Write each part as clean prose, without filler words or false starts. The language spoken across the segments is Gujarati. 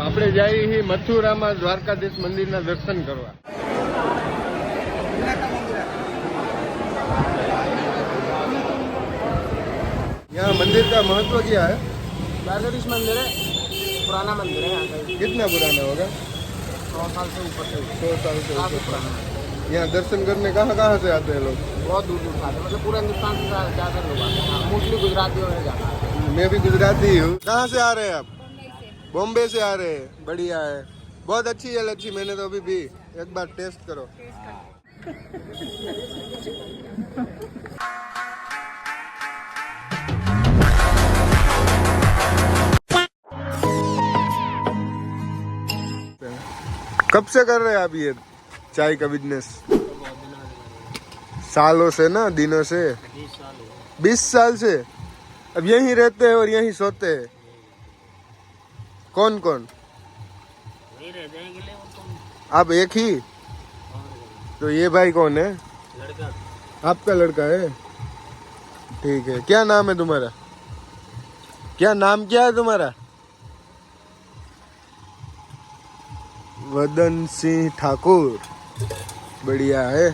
આપણે જઈએ મથુરામાં દ્વારકાધીશ મંદિરના દર્શન કરવા। यहाँ मंदिर का महत्व क्या है? द्वारकाधीश मंदिर है, पुराना मंदिर है यहाँ का। कितना पुराना होगा? 100 साल से ऊपर से। 100 साल से काफी ऊपर। पुराना है। यहाँ दर्शन करने कहाँ कहाँ से आते हैं लोग? बहुत दूर दूर से आते हैं, मतलब पूरे हिंदुस्तान से ज़्यादा लोग आते हैं। मोस्टली गुजरातियों में जाता है। मैं भी गुजराती हूँ। कहाँ से आ रहे हैं आप? बॉम्बे से आ रहे हैं। बढ़िया है, बहुत अच्छी है लच्छी। मैंने तो अभी भी, एक बार टेस्ट करो। कब से कर रहे हैं आप ये चाय का बिजनेस? सालों से ना, दिनों से? 20 साल से। अब यहीं रहते हैं और यहीं सोते हैं? कौन कौन? आप एक ही? तो ये भाई कौन है? लड़का। आपका लड़का है? ठीक है। क्या नाम है तुम्हारा? क्या नाम क्या है तुम्हारा? वदन सिंह ठाकुर। बढ़िया है।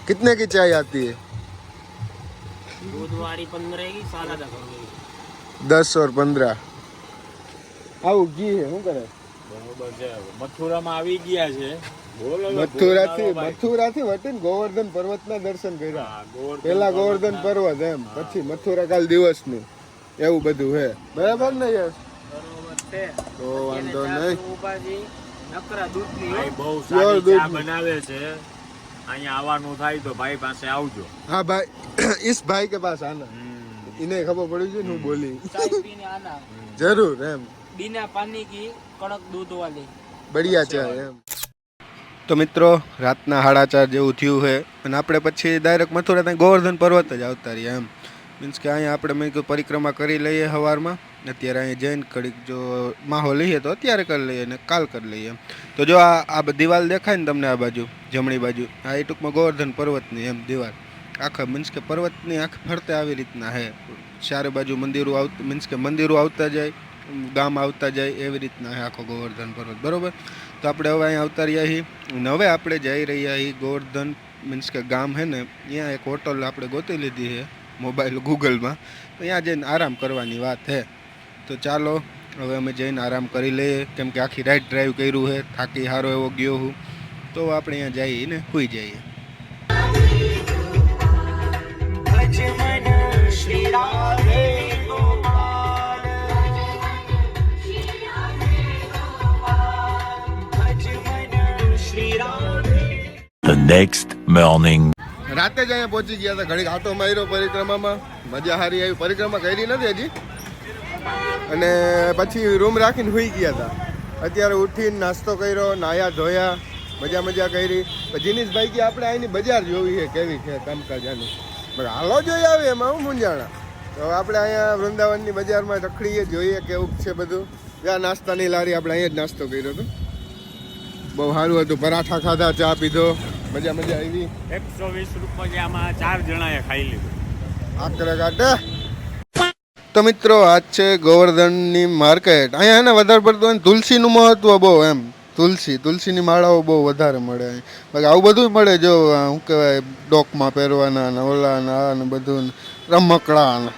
कितने की चाय आती है? दूध वाली 15 की, सादा 10 और 15। આવું કી હે શું કરે? બરોબર છે, મથુરામાં આવી ગયા છે। બોલો મથુરાથી વટીને ગોવર્ધન પર્વતના દર્શન કર્યા। પેલા ગોવર્ધન પર્વત એમ, પછી મથુરા કાલ દિવસનું, એવું બધું હે। બરાબર ને યસ? બરોબર છે। તો વાંધો નહીં। ઉપાજી નકરા દૂધની ભાઈ બહુ Pure સારી દૂધ ચા બનાવે છે। અહીંયા આવવાનું થાય તો ભાઈ પાસે આવજો। हाँ भाई, इस भाई के पास आना। इन्हें खबर पड़ी थी नू बोली चाय पीने आना, जरूर एम। बिना पानी की कड़क दूध वाली बढ़िया चाय एम। तो मित्रों, रातना 4:30 જેવું થયું છે અને આપણે પછી ડાયરેક્ટ મથુરા ત્યાં ગોવર્ધન પર્વત જ આવતા રહ્યા એમ। મીન્સ કે અહીંયા આપણે મેં કીધું પરિક્રમા કરી લઈએ સવારમાં, અત્યારે અહીં જઈને ઘડીક જો માહોલ લઈએ તો અત્યારે કરી લઈએ ને કાલ કરી લઈએ। તો જો આ દિવાલ દેખાય ને તમને આ બાજુ જમણી બાજુ, આ એ ટૂંકમાં ગોવર્ધન પર્વતની એમ દિવાલ આખા, મીન્સ કે પર્વતની આખે ફરતે આવી રીતના હે। ચારે બાજુ મંદિરો આવતા, મીન્સ કે મંદિરો આવતા જાય, ગામ આવતા જાય, એવી રીતના હે આખો ગોવર્ધન પર્વત। બરાબર, તો આપણે હવે અહીં આવતા રહ્યા છીએ અને હવે આપણે જઈ રહ્યા છીએ ગોવર્ધન, મીન્સ કે ગામ હે ને, ત્યાં એક હોટલ આપણે ગોતી લીધી છે મોબાઈલ ગૂગલમાં, તો ત્યાં જઈને આરામ કરવાની વાત છે। તો ચાલો હવે અમે જઈને આરામ કરી લઈએ, કેમ કે આખી રાઈડ ડ્રાઈવ કર્યું છે, થાકી સારો એવો ગયો હું, તો આપણે અહીંયા જઈને સૂઈ જઈએ। The next morning. રાતે જ અહીંયા પહોંચી ગયા હતા, ઘડીક આટો માર્યો પરિક્રમામાં, મજા સારી આવી। પરિક્રમા કરી નથી હજી, અને પછી રૂમ રાખીને સૂઈ ગયા હતા। અત્યારે ઉઠીને નાસ્તો કર્યો, નાયા ધોયા, મજા કરી। જીનીશભાઈ કે આપણે અહીંની બજાર જોવી છે કેવી છે કામકાજ આનું। હાલો જોઈ આવે, એમાં હું મૂંઝાણા। તો આપણે અહીંયા વૃંદાવનની બજારમાં રખડીએ, જોઈએ કેવું છે બધું। આ નાસ્તાની લારી, આપણે અહીંયા જ નાસ્તો કર્યો હતો, બહુ સારું હતું। પરાઠા ખાધા, ચા પીધો, મજા આવી। 120 રૂપિયામાં 4 જણાએ ખાઈ લીધું। આકરા કાટે। તો મિત્રો, આજ છે ગોવર્ધનની માર્કેટ। અહીંયા હે ને વધારે પડતું તુલસીનું મહત્વ બહુ એમ, તુલસીની માળાઓ બહુ વધારે મળે। બાકી આવું બધું મળે, જો શું કહેવાય, ડોકમાં પહેરવાના ને ઓલાના ને બધું, રમકડા ને।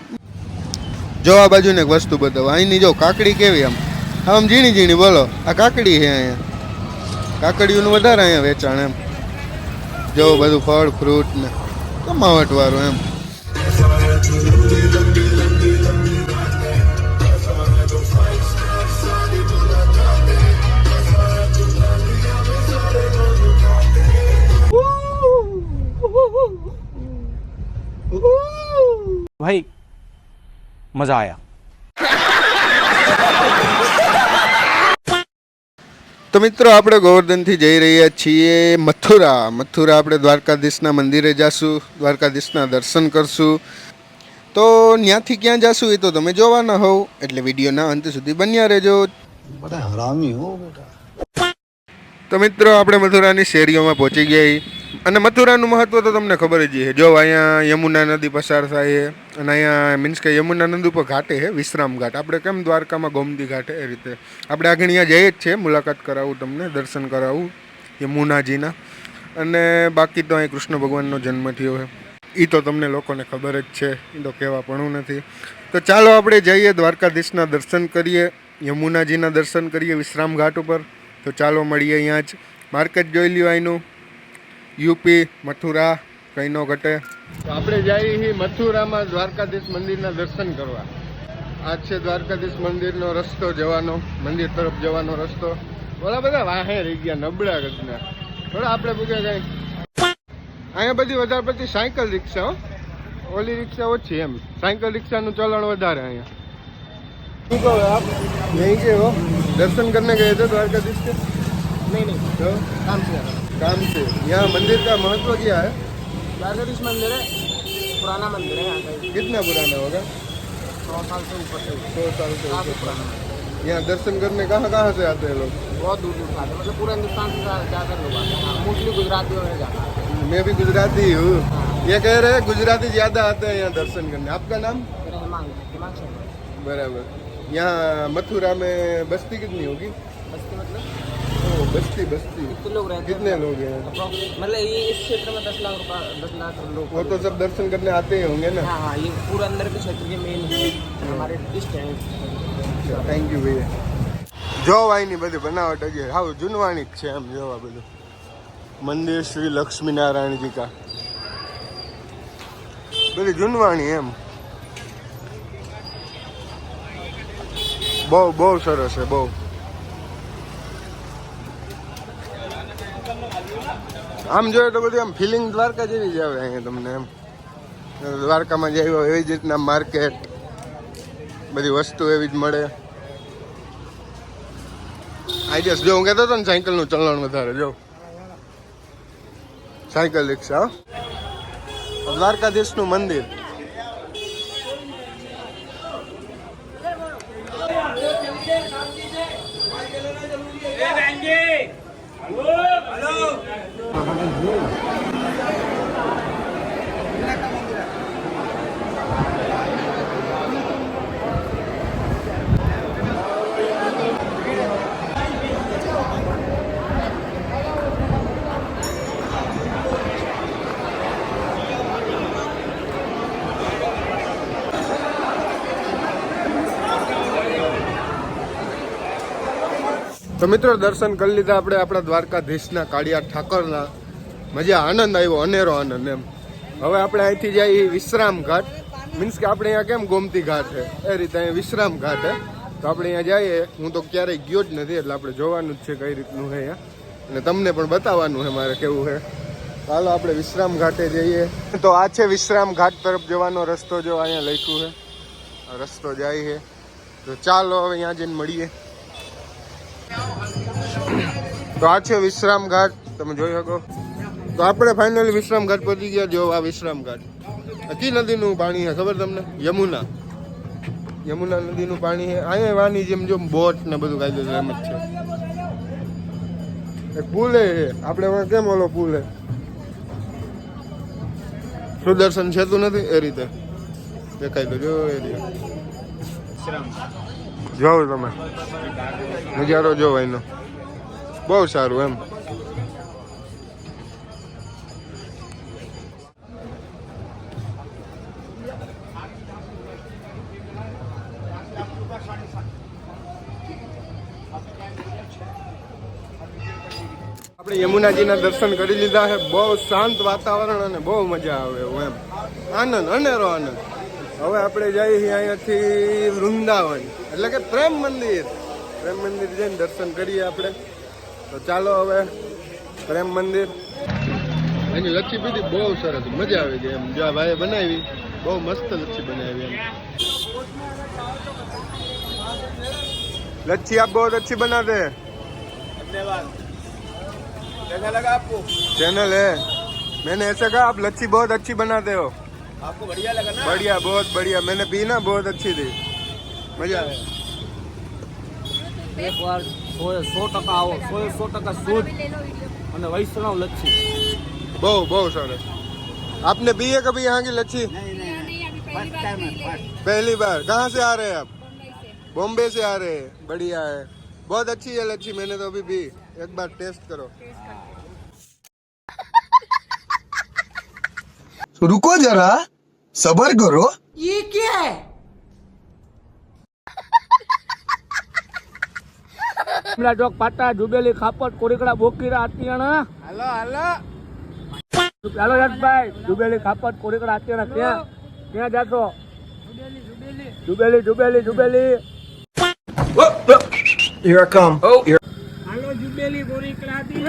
જો આ બાજુને એક વસ્તુ બતાવો, અહીંની જો કાકડી કેવી આમ ઝીણી ઝીણી, બોલો આ કાકડી છે અહીંયા। કાકડીઓનું વધારે અહીંયા વેચાણ એમ, જો બધું ફળ ફ્રૂટ ને કમાવટ વાળું એમ। भाई मजा आया। તો મિત્રો, આપણે ગોવર્ધનથી જઈ રહ્યા છીએ મથુરા। આપણે દ્વારકાધીશના મંદિરે જાશું, દ્વારકાધીશના દર્શન કરશું। તો ત્યાંથી ક્યાં જાશું એ તો તમે જોવાના હોવ, એટલે વિડીયોના અંત સુધી બન્યા રહેજો। બડા હરામી હો બેટા। તો મિત્રો, આપણે મથુરાની શેરીઓમાં પહોંચી ગયા। અને મથુરાનું મહત્વ તો તમને ખબર જ છે. જો અહીંયા યમુના નદી પસાર થાય છે અને અહીંયા મીન્સ કે યમુના નદી ઉપર ઘાટે છે વિશ્રામ ઘાટ. આપણે કેમ દ્વારકામાં ગોમતી ઘાટે એ રીતે આપણે આગળ અહીંયા જઈએ જ છે. મુલાકાત કરાવું તમને, દર્શન કરાવું યમુનાજીના. અને બાકી તો અહીં કૃષ્ણ ભગવાનનો જન્મ થયો છે એ તો તમને લોકોને ખબર જ છે, એ તો કહેવા પણ નથી. તો ચાલો આપણે જઈએ દ્વારકાધીશના દર્શન કરીએ, યમુનાજીના દર્શન કરીએ વિશ્રામ ઘાટ ઉપર. તો ચાલો મળીએ અહીંયા જ. માર્કેટ જોઈ લ્યો અહીંનું, યુપી મથુરા કંઈ ન ઘટે. તો આપણે જઈએ છીએ મથુરામાં દ્વારકાધીશ મંદિરના દર્શન કરવા. આ છે દ્વારકાધીશ મંદિરનો રસ્તો જવાનો, મંદિર તરફ જવાનો રસ્તો. ઓલા બધા વાહે રહી ગયા નબળા ગજના. થોડા આપણે પૂછે જાય અહીંયા બધી વધારે પડતી સાયકલ રિક્ષા, ઓલી રિક્ષા ઓછી એમ. સાયકલ રિક્ષાનું ચલણ વધારે અહીંયા. શું કહો આપ નહીં કે હો दर्शन करने गए थे द्वारकाधीश के? नहीं तो काम से यहाँ मंदिर का महत्व क्या है? द्वारकाधीश मंदिर है, पुराना मंदिर है यहाँ का। कितना पुराना होगा? 100 साल से ऊपर से। 100 साल से काफी ऊपर। पुराना। यहाँ दर्शन करने कहाँ कहाँ से आते हैं लोग? बहुत दूर दूर से आते हैं, मतलब पूरा हिंदुस्तान से ज़्यादा लोग आते हैं। मोस्टली गुजरातियों में ज़्यादा। मैं भी गुजराती हूँ। ये कह रहे हैं गुजराती ज़्यादा आते हैं यहाँ दर्शन करने. आपका नाम? मेरा हिमांग शर्मा। बराबर. यहाँ मथुरा में बस्ती कितनी होगी? बस्ती मतलब ओ, बस्ती बस्ती कितने लोग रहते हैं? कितने लोग हैं? मतलब ये इस क्षेत्र में 10 लाख लोग। वो तो सब दर्शन करने आते ही होंगे ना. हाँ हाँ, ये पूरा अंदर के क्षेत्र के मेन हमारे ईस्ट है। થેન્ક યુ ભૈયા. જો અહીંની બધી બનાવટ હજી હાવ જૂનવાણી જ છે એમ. જોવા બધું મંદિર શ્રી લક્ષ્મીનારાયણજી કા બધી જૂનવાણી એમ. બહુ બહુ સરસ છે બહુ. આમ જોઈએ તો બધી આમ ફિલિંગ દ્વારકા જેવી જ આવે અહીંયા તમને એમ. દ્વારકામાં જ આવ્યો એવી જ રીતના માર્કેટ, બધી વસ્તુ એવી જ મળે. આઈ જસ જો હું કહેતો હતો ને સાયકલનું ચલણ વધારે. જો સાયકલ રિક્ષા, દ્વારકાધીશનું મંદિર. તો મિત્રો દર્શન કરી લીધા આપણે આપણા દ્વારકાધીશના, કાળિયા ઠાકરના. મજા આનંદ આવ્યો, અનેરો આનંદ એમ. હવે આપણે અહીંથી જઈએ વિશ્રામ ઘાટ. મીન્સ કે આપણે અહીંયા કેમ ગોમતી ઘાટ છે એ રીતે અહીંયા વિશ્રામ ઘાટ છે. તો આપણે અહીંયા જઈએ. હું તો ક્યારેય ગયો જ નથી એટલે આપણે જોવાનું જ છે કઈ રીતનું છે અહીંયા, અને તમને પણ બતાવવાનું છે મારે કેવું છે. ચાલો આપણે વિશ્રામ ઘાટે જઈએ. તો આ છે વિશ્રામ ઘાટ તરફ જવાનો રસ્તો. જો અહીંયા લખ્યું છે, આ રસ્તો જાય છે. તો ચાલો હવે અહીંયા જઈને મળીએ. તો આ છે વિશ્રામ ઘાટ, તમે જોઈ શકો. તો આપણે ફાઇનલી વિશ્રામ ઘાટ પહોંચી ગયા. જો આ વિશ્રામ ઘાટ, કઈ નદીનું પાણી છે ખબર તમને? યમુના. યમુના નદીનું પાણી છે. અહીંયા વાની જેમ જો બોટ ને બધું કાયદો એમ જ છે. એક પુલ છે આપણે કેમ ઓલો પુલ છે સુદર્શન સેતુ નથી એ રીતે દેખાય. તો જો એ રીતે જોવ તમે નજારો જોવો એનો, બહુ સારું એમ. આપણે યમુનાજીના દર્શન કરી લીધા છે. બહુ શાંત વાતાવરણ અને બહુ મજા આવે એવું એમ. આનંદ, અનેરો આનંદ. હવે આપણે જઈએ છીએ અહીંયાથી વૃંદાવન એટલે કે પ્રેમ મંદિર. પ્રેમ મંદિર જઈને દર્શન કરીએ આપણે. તો ચાલો હવે પ્રેમ મંદિર. એની લચ્છી પીધી બહુ સરસ, મજા આવી ગઈ એમ. જો આ ભાઈએ બનાવી બહુ મસ્ત લચ્છી બનાવી એમ. लच्छी आप बहुत अच्छी बनाते हैं. धन्यवाद. कैसा लगा आपको? चैनल है, मैंने ऐसा कहा आप लच्छी बहुत अच्छी बनाते हो. आपको बढ़िया लगा ना? बढ़िया, बहुत बढ़िया. मैंने पी ना, बहुत अच्छी थी, मजा आया. एक बार 100% आओ, 100% शुद्ध અને વૈષ્ણવ લચ્છી. बहुत सरस। आपने पी है कभी यहाँ की लच्छी? पहली बार। कहाँ से आ रहे हैं आप? बॉम्बे से आ रहे हैं। बढ़िया है, बहुत अच्छी है लच्छी, मैंने तो अभी पी, एक बार टेस्ट करो। रुको जरा, सबर करो। કમલા ચોક પાટા જુબેલી ખાપટ કોરીકડા બોકીરા આતિયાણા હાલો હાલો ચાલો યશભાઈ જુબેલી ખાપટ કોરીકડા આતિયાણા ક્યાં ક્યાં જાતો Jubilee Jubilee Jubilee Here I come. Oh, here. હાલો જુબેલી કોરીકડા આતી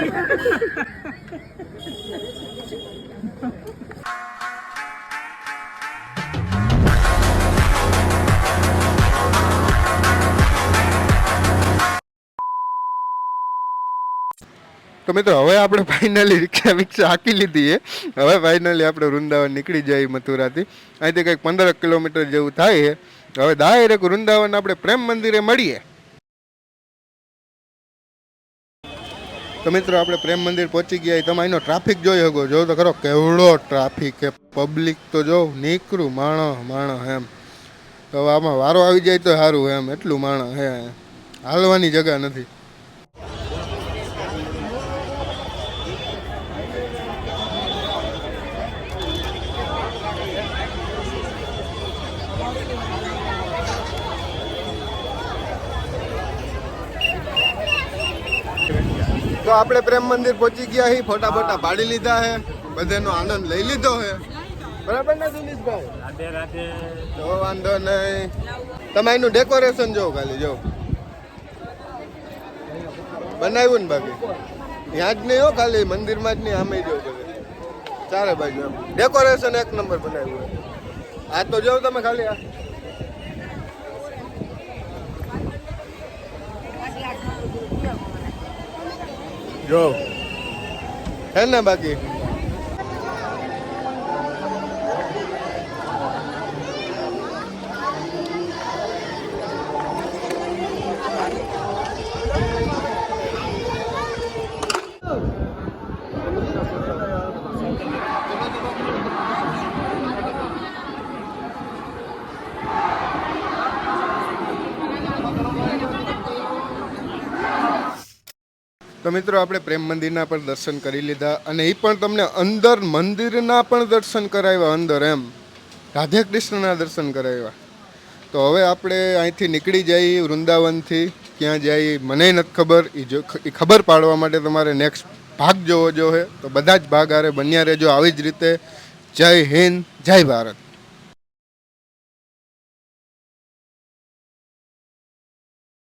તો મિત્રો હવે આપણે ફાઇનલી રિક્ષા હાકી લીધી છે. હવે ફાઇનલી આપણે વૃંદાવન નીકળી જઈએ મથુરાથી. અહીંથી કંઈક 15 કિલોમીટર જેવું થાય છે. હવે ડાયરેક્ટ વૃંદાવન આપણે પ્રેમ મંદિરે મળીએ. તો મિત્રો આપણે પ્રેમ મંદિર પહોંચી ગયા. તમે અહીંનો ટ્રાફિક જોઈ શકો, જો તો ખરો કેવડો ટ્રાફિક છે. પબ્લિક તો જો નીકળું માણસ એમ. તો હવે આમાં વારો આવી જાય તો સારું એમ, એટલું માણસ હે, હાલવાની જગ્યા નથી. તો આપણે પ્રેમ મંદિર પહોંચી ગયા છીએ. ફોટા બોટા પાડી લીધા છે, બધાનો આનંદ લઈ લીધો છે. બરાબર ને દિનેશભાઈ? રાધે રાધે તો વાંધો નહીં. તમે એનું ડેકોરેશન જો, ખાલી જો બનાવ્યું ને, બાકી ત્યાં જ નહીં હો, ખાલી મંદિરમાં જ નહીં, આમે જો બધે ચારે બાજુ એમ ડેકોરેશન એક નંબર બનાવ્યું. આ તો જો તમે ખાલી આ જો હે ને, બાકી તો મિત્રો આપણે પ્રેમ મંદિરના પણ દર્શન કરી લીધા, અને એ પણ તમને અંદર મંદિરના પણ દર્શન કરાવ્યા, અંદર એમ રાધે કૃષ્ણના દર્શન કરાવ્યા. તો હવે આપણે અહીંથી નીકળી જઈએ વૃંદાવનથી. ક્યાં જઈએ મને નથી ખબર, એ ખબર પાડવા માટે તમારે નેક્સ્ટ ભાગ જોવો જોઈએ. તો બધા જ ભાગ આરે બન્યા રહેજો આવી જ રીતે. જય હિન્દ, જય ભારત.